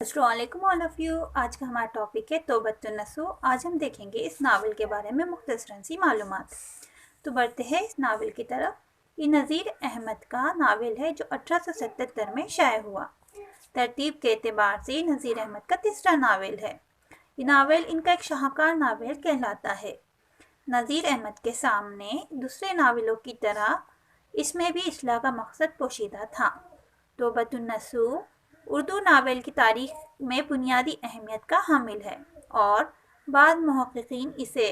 السلام علیکم all of you. آج کا ہمارا ٹاپک ہے توبۃ النسو. آج ہم دیکھیں گے اس ناول کے بارے میں مختصراً سی معلومات. تو بڑھتے ہیں اس ناول کی طرف. یہ نذیر احمد کا ناول ہے جو 1877 میں شائع ہوا. ترتیب کے اعتبار سے یہ نذیر احمد کا تیسرا ناول ہے. یہ ناول ان کا ایک شاہکار ناول کہلاتا ہے. نذیر احمد کے سامنے دوسرے ناولوں کی طرح اس میں بھی اصلاح کا مقصد پوشیدہ تھا. توبۃ النسو اردو ناول کی تاریخ میں بنیادی اہمیت کا حامل ہے اور بعض محققین اسے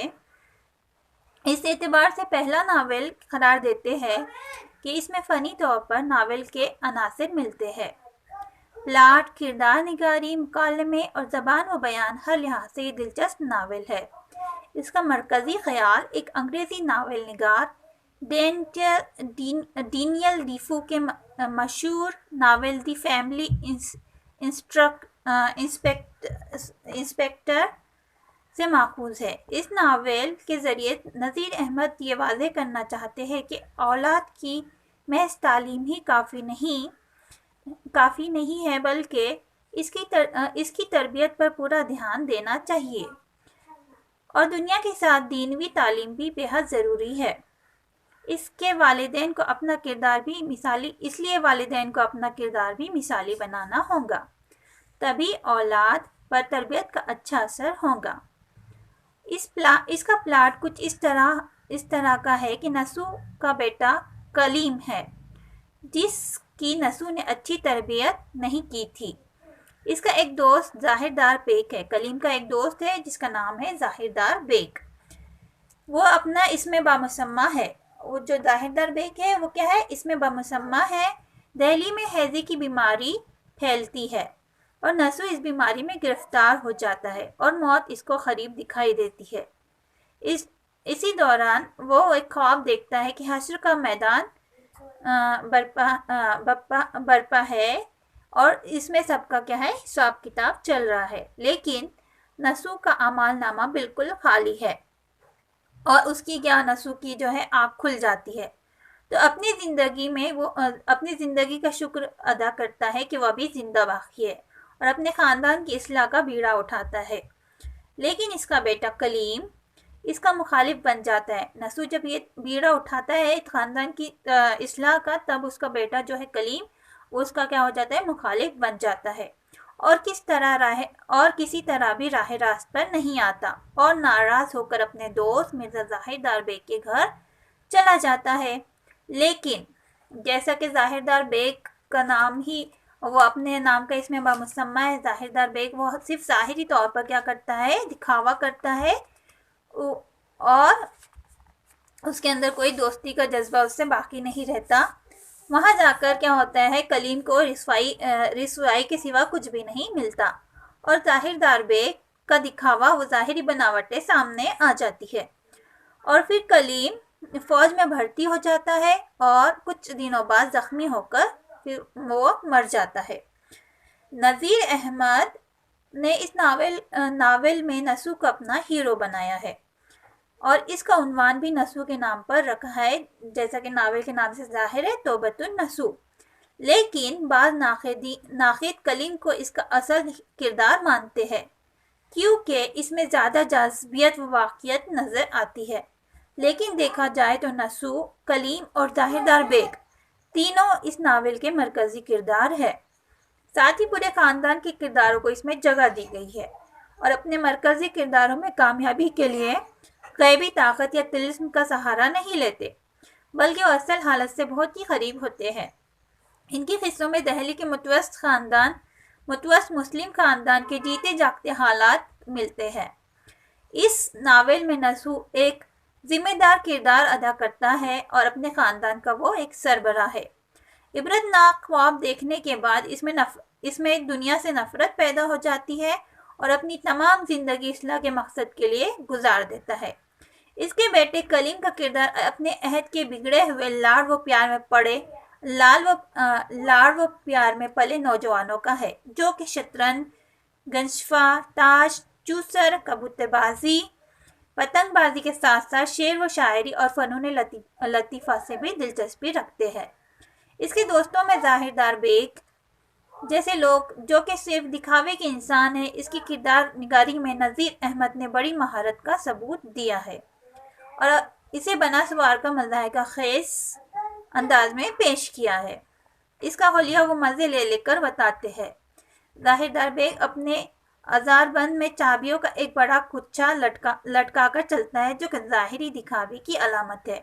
اس اعتبار سے پہلا ناول قرار دیتے ہیں کہ اس میں فنی طور پر ناول کے عناصر ملتے ہیں. پلاٹ، کردار نگاری، مکالمے اور زبان و بیان ہر لحاظ سے یہ دلچسپ ناول ہے. اس کا مرکزی خیال ایک انگریزی ناول نگار ڈینیل ڈیفو کے مشہور ناول دی فیملی انسپیکٹر سے ماخوذ ہے. اس ناول کے ذریعے نذیر احمد یہ واضح کرنا چاہتے ہیں کہ اولاد کی محض تعلیم ہی کافی نہیں ہے بلکہ اس کی تربیت پر پورا دھیان دینا چاہیے اور دنیا کے ساتھ دینوی تعلیم بھی بے حد ضروری ہے. اس لیے والدین کو اپنا کردار بھی مثالی بنانا ہوگا. تبھی اولاد پر تربیت کا اچھا اثر ہوگا. اس کا پلاٹ کچھ اس طرح کا ہے کہ نسو کا بیٹا کلیم ہے جس کی نسو نے اچھی تربیت نہیں کی تھی. اس کا ایک دوست ظاہردار بیگ ہے. کلیم کا ایک دوست ہے جس کا نام ہے ظاہردار بیگ. وہ اپنا اسم بامسمہ ہے. وہ جو ظاہردار بیگ ہے وہ کیا ہے؟ اسم بامسمہ ہے. دہلی میں ہیضے کی بیماری پھیلتی ہے اور نسو اس بیماری میں گرفتار ہو جاتا ہے اور موت اس کو قریب دکھائی دیتی ہے. اسی دوران وہ ایک خواب دیکھتا ہے کہ حشر کا میدان برپا ہے اور اس میں سب کا کیا ہے؟ حساب کتاب چل رہا ہے. لیکن نسو کا اعمال نامہ بالکل خالی ہے اور اس کی نسو کی جو ہے آنکھ کھل جاتی ہے. تو اپنی زندگی کا شکر ادا کرتا ہے کہ وہ ابھی زندہ باقی ہے اور اپنے خاندان کی اصلاح کا بیڑا اٹھاتا ہے. لیکن اس کا بیٹا کلیم اس کا مخالف بن جاتا ہے. نسو جب یہ بیڑا اٹھاتا ہے خاندان کی اصلاح کا، تب اس کا بیٹا جو ہے کلیم وہ اس کا کیا ہو جاتا ہے؟ مخالف بن جاتا ہے اور کسی طرح بھی راہ راست پر نہیں آتا اور ناراض ہو کر اپنے دوست مرزا ظاہردار بیگ کے گھر چلا جاتا ہے. لیکن جیسا کہ ظاہردار بیگ کا نام ہی وہ اپنے نام کا اسم بامسمہ ہے، ظاہردار بیگ وہ صرف ظاہری طور پر کیا کرتا ہے؟ دکھاوا کرتا ہے اور اس کے اندر کوئی دوستی کا جذبہ اس سے باقی نہیں رہتا. وہاں جا کر کیا ہوتا ہے؟ کلیم کو رسوائی کے سوا کچھ بھی نہیں ملتا اور ظاہردار بیگ کا دکھاوا وہ ظاہری بناوٹیں سامنے آ جاتی ہے. اور پھر کلیم فوج میں بھرتی ہو جاتا ہے اور کچھ دنوں بعد زخمی ہو کر پھر وہ مر جاتا ہے. نذیر احمد نے اس ناول میں نسو کو اپنا ہیرو بنایا ہے اور اس کا عنوان بھی نسو کے نام پر رکھا ہے، جیسا کہ ناول کے نام سے ظاہر ہے، توبۃ النسو. لیکن بعض ناقد کلیم کو اس کا اصل کردار مانتے ہیں کیونکہ اس میں زیادہ جاذبیت و واقعیت نظر آتی ہے. لیکن دیکھا جائے تو نسو، کلیم اور ظاہردار بیگ تینوں اس ناول کے مرکزی کردار ہے. ساتھ ہی پورے خاندان کے کرداروں کو اس میں جگہ دی گئی ہے اور اپنے مرکزی کرداروں میں کامیابی کے لیے غیبی طاقت یا طلسم کا سہارا نہیں لیتے بلکہ وہ اصل حالت سے بہت ہی قریب ہوتے ہیں. ان کے قصوں میں دہلی کے متوسط مسلم خاندان کے جیتے جاگتے حالات ملتے ہیں. اس ناول میں نسو ایک ذمہ دار کردار ادا کرتا ہے اور اپنے خاندان کا وہ ایک سربراہ ہے. عبرتناک خواب دیکھنے کے بعد اس میں ایک دنیا سے نفرت پیدا ہو جاتی ہے اور اپنی تمام زندگی اصلاح کے مقصد کے لیے گزار دیتا ہے. اس کے بیٹے کلیم کا کردار اپنے عہد کے بگڑے ہوئے لاڑ و پیار میں پلے نوجوانوں کا ہے، جو کہ شطرنج، گنشفہ، تاش، چوسر، کبوتر بازی، پتنگ بازی کے ساتھ ساتھ شعر و شاعری اور فنون لطیفہ سے بھی دلچسپی رکھتے ہیں. اس کے دوستوں میں ظاہردار بیگ جیسے لوگ جو کہ صرف دکھاوے کے انسان ہے، اس کی کردار نگاری میں نذیر احمد نے بڑی مہارت کا ثبوت دیا ہے اور اسے بنا سوار کا مضحکہ خیز انداز میں پیش کیا ہے۔ اس کا حلیہ وہ مزے لے لے کر بتاتے ہیں۔ ظاہردار بیگ اپنے ازار بند میں چابیوں کا ایک بڑا کچھا لٹکا کر چلتا ہے، جو کہ ظاہری دکھاوے کی علامت ہے۔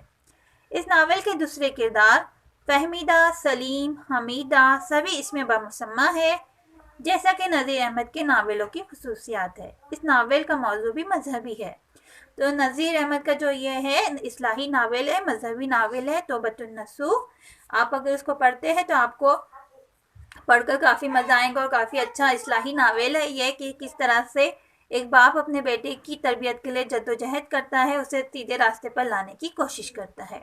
اس ناول کے دوسرے کردار فہمیدہ، سلیم، حمیدہ سبھی اس میں بمسمہ ہے، جیسا کہ نذیر احمد کے ناولوں کی خصوصیات ہے۔ اس ناول کا موضوع بھی مذہبی ہے۔ تو نذیر احمد کا جو یہ ہے اصلاحی ناول ہے، مذہبی ناول ہے توبۃ النصوح۔ آپ اگر اس کو پڑھتے ہیں تو آپ کو پڑھ کر کافی مزہ آئے گا اور کافی اچھا اصلاحی ناول ہے یہ، کہ کس طرح سے ایک باپ اپنے بیٹے کی تربیت کے لیے جدوجہد کرتا ہے، اسے سیدھے راستے پر لانے کی کوشش کرتا ہے۔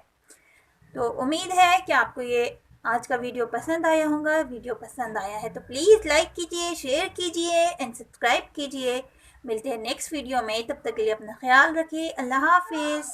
تو امید ہے کہ آپ کو یہ آج کا ویڈیو پسند آیا ہوگا۔ ویڈیو پسند آیا ہے تو پلیز لائک کیجئے، شیئر کیجئے اینڈ سبسکرائب کیجئے۔ ملتے ہیں نیکسٹ ویڈیو میں، تب تک کے لیے اپنا خیال رکھیے۔ اللہ حافظ۔